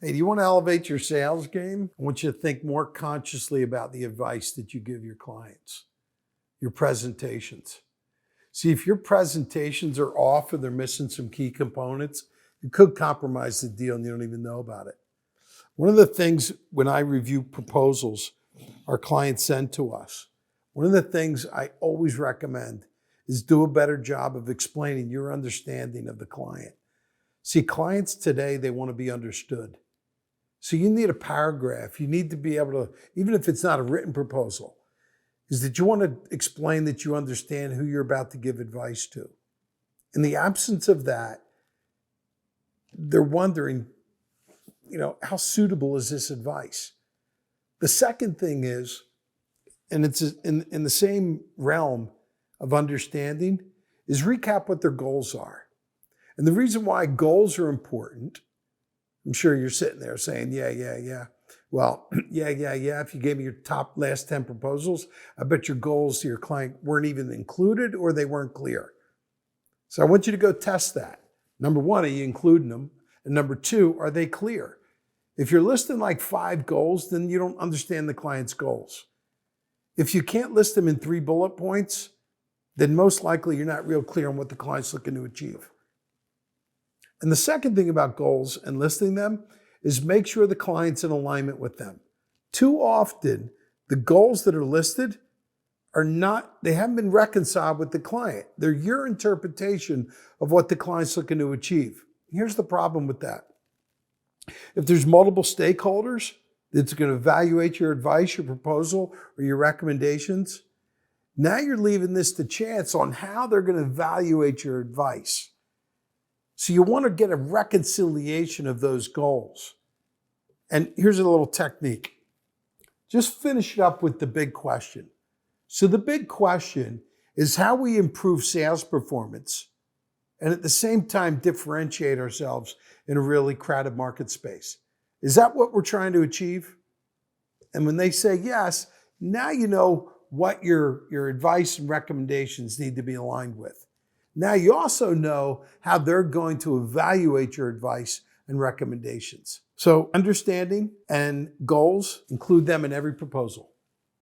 Hey, do you want to elevate your sales game? I want you to think more consciously about the advice that you give your clients, your presentations. See, if your presentations are off or they're missing some key components, it could compromise the deal and you don't even know about it. One of the things when I review proposals our clients send to us, one of the things I always recommend is do a better job of explaining your understanding of the client. See, clients today, they want to be understood. So you need a paragraph. You need to be able to, even if it's not a written proposal, is that you want to explain that you understand who you're about to give advice to. In the absence of that, they're wondering, how suitable is this advice? The second thing is, and it's in the same realm of understanding, is recap what their goals are. And the reason why goals are important, I'm sure you're sitting there saying, yeah. Well, yeah. If you gave me your last 10 proposals, I bet your goals to your client weren't even included or they weren't clear. So I want you to go test that. Number one, are you including them? And number two, are they clear? If you're listing like 5 goals, then you don't understand the client's goals. If you can't list them in 3 bullet points, then most likely you're not real clear on what the client's looking to achieve. And the second thing about goals and listing them is make sure the client's in alignment with them. Too often, the goals that are listed they haven't been reconciled with the client. They're your interpretation of what the client's looking to achieve. Here's the problem with that. If there's multiple stakeholders that's going to evaluate your advice, your proposal, or your recommendations, now you're leaving this to chance on how they're going to evaluate your advice. So you want to get a reconciliation of those goals. And here's a little technique. Just finish it up with the big question. So the big question is how we improve sales performance and at the same time differentiate ourselves in a really crowded market space. Is that what we're trying to achieve? And when they say yes, now you know what your advice and recommendations need to be aligned with. Now you also know how they're going to evaluate your advice and recommendations. So understanding and goals, include them in every proposal.